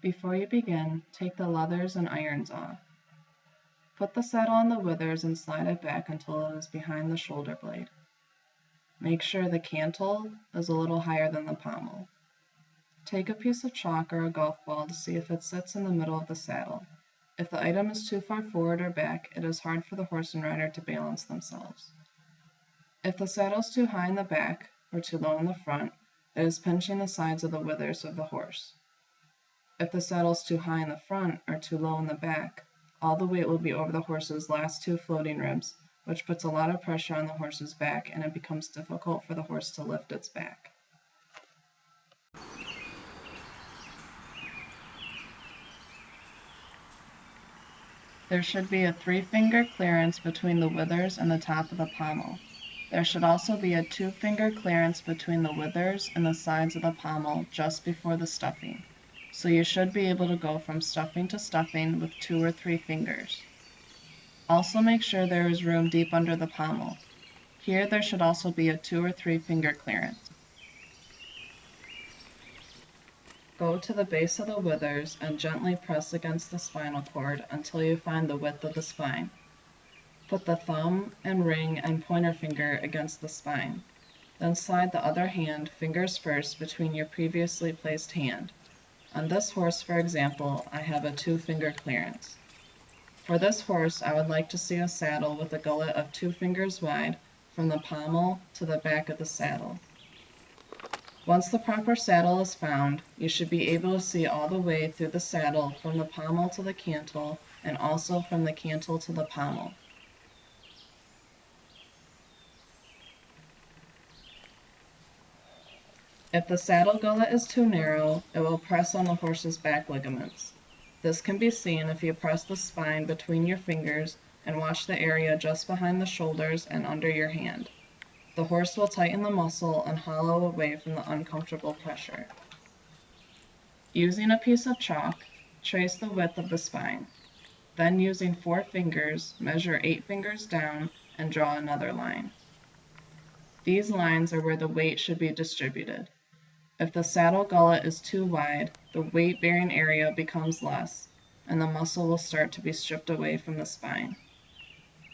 Before you begin, take the leathers and irons off. Put the saddle on the withers and slide it back until it is behind the shoulder blade. Make sure the cantle is a little higher than the pommel. Take a piece of chalk or a golf ball to see if it sits in the middle of the saddle. If the item is too far forward or back, it is hard for the horse and rider to balance themselves. If the saddle is too high in the back or too low in the front, it is pinching the sides of the withers of the horse. If the saddle is too high in the front or too low in the back, all the weight will be over the horse's last two floating ribs, which puts a lot of pressure on the horse's back, and it becomes difficult for the horse to lift its back. There should be a 3-finger clearance between the withers and the top of the pommel. There should also be a 2-finger clearance between the withers and the sides of the pommel just before the stuffing. So you should be able to go from stuffing to stuffing with 2 or 3 fingers. Also make sure there is room deep under the pommel. Here there should also be a 2 or 3 finger clearance. Go to the base of the withers and gently press against the spinal cord until you find the width of the spine. Put the thumb and ring and pointer finger against the spine. Then slide the other hand, fingers first, between your previously placed hand. On this horse, for example, I have a 2-finger clearance. For this horse, I would like to see a saddle with a gullet of 2 fingers wide from the pommel to the back of the saddle. Once the proper saddle is found, you should be able to see all the way through the saddle from the pommel to the cantle and also from the cantle to the pommel. If the saddle gullet is too narrow, it will press on the horse's back ligaments. This can be seen if you press the spine between your fingers and watch the area just behind the shoulders and under your hand. The horse will tighten the muscle and hollow away from the uncomfortable pressure. Using a piece of chalk, trace the width of the spine. Then using 4 fingers, measure 8 fingers down and draw another line. These lines are where the weight should be distributed. If the saddle gullet is too wide, the weight-bearing area becomes less, and the muscle will start to be stripped away from the spine.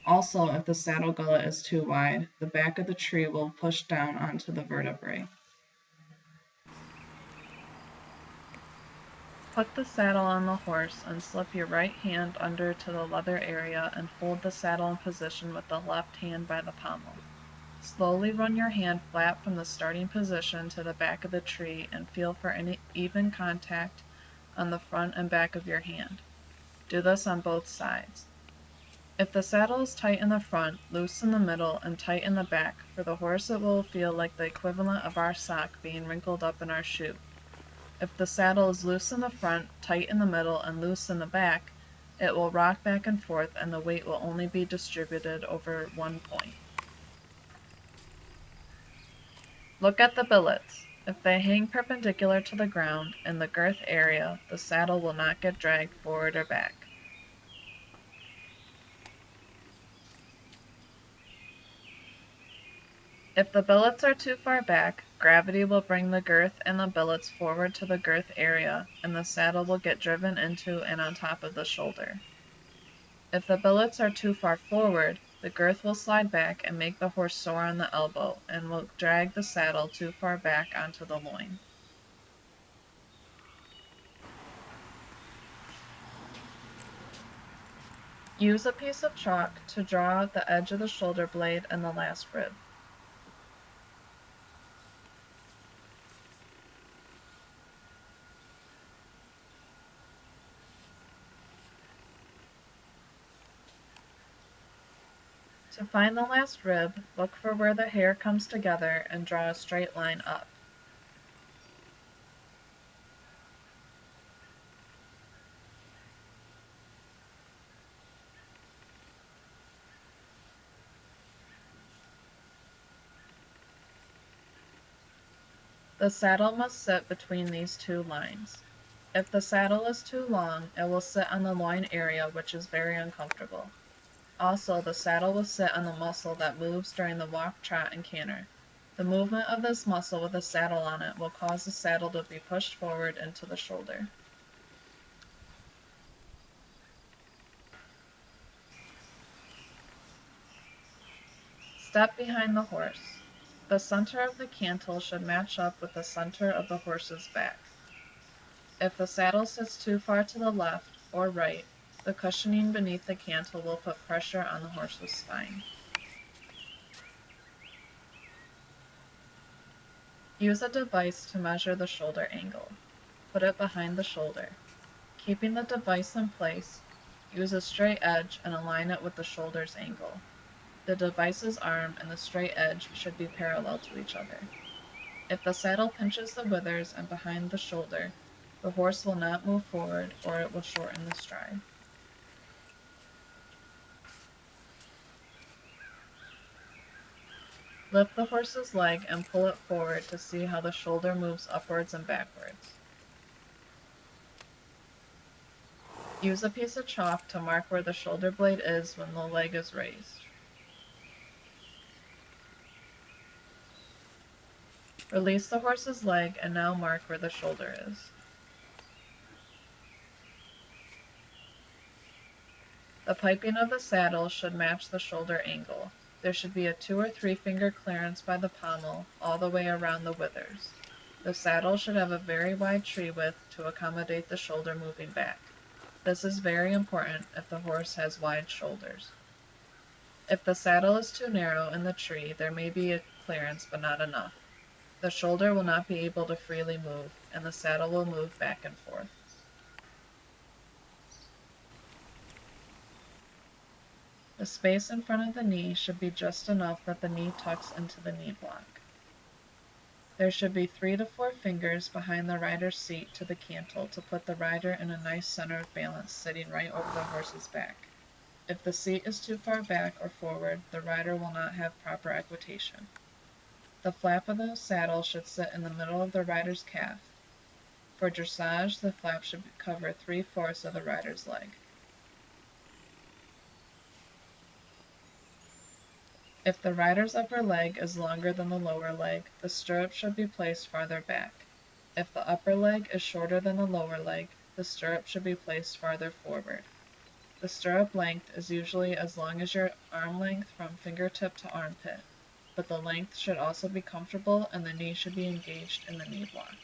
Also, if the saddle gullet is too wide, the back of the tree will push down onto the vertebrae. Put the saddle on the horse and slip your right hand under to the leather area and hold the saddle in position with the left hand by the pommel. Slowly run your hand flat from the starting position to the back of the tree and feel for any even contact on the front and back of your hand. Do this on both sides. If the saddle is tight in the front, loose in the middle, and tight in the back, for the horse it will feel like the equivalent of our sock being wrinkled up in our shoe. If the saddle is loose in the front, tight in the middle, and loose in the back, it will rock back and forth and the weight will only be distributed over one point. Look at the billets. If they hang perpendicular to the ground in the girth area, the saddle will not get dragged forward or back. If the billets are too far back, gravity will bring the girth and the billets forward to the girth area, and the saddle will get driven into and on top of the shoulder. If the billets are too far forward, the girth will slide back and make the horse sore on the elbow, and will drag the saddle too far back onto the loin. Use a piece of chalk to draw out the edge of the shoulder blade and the last rib. To find the last rib, look for where the hair comes together and draw a straight line up. The saddle must sit between these two lines. If the saddle is too long, it will sit on the loin area, which is very uncomfortable. Also, the saddle will sit on the muscle that moves during the walk, trot, and canter. The movement of this muscle with a saddle on it will cause the saddle to be pushed forward into the shoulder. Step behind the horse. The center of the cantle should match up with the center of the horse's back. If the saddle sits too far to the left or right, the cushioning beneath the cantle will put pressure on the horse's spine. Use a device to measure the shoulder angle. Put it behind the shoulder. Keeping the device in place, use a straight edge and align it with the shoulder's angle. The device's arm and the straight edge should be parallel to each other. If the saddle pinches the withers and behind the shoulder, the horse will not move forward or it will shorten the stride. Lift the horse's leg and pull it forward to see how the shoulder moves upwards and backwards. Use a piece of chalk to mark where the shoulder blade is when the leg is raised. Release the horse's leg and now mark where the shoulder is. The piping of the saddle should match the shoulder angle. There should be a 2 or 3 finger clearance by the pommel all the way around the withers. The saddle should have a very wide tree width to accommodate the shoulder moving back. This is very important if the horse has wide shoulders. If the saddle is too narrow in the tree, there may be a clearance but not enough. The shoulder will not be able to freely move, and the saddle will move back and forth. The space in front of the knee should be just enough that the knee tucks into the knee block. There should be 3 to 4 fingers behind the rider's seat to the cantle to put the rider in a nice center of balance sitting right over the horse's back. If the seat is too far back or forward, the rider will not have proper equitation. The flap of the saddle should sit in the middle of the rider's calf. For dressage, the flap should cover 3/4 of the rider's leg. If the rider's upper leg is longer than the lower leg, the stirrup should be placed farther back. If the upper leg is shorter than the lower leg, the stirrup should be placed farther forward. The stirrup length is usually as long as your arm length from fingertip to armpit, but the length should also be comfortable and the knee should be engaged in the knee block.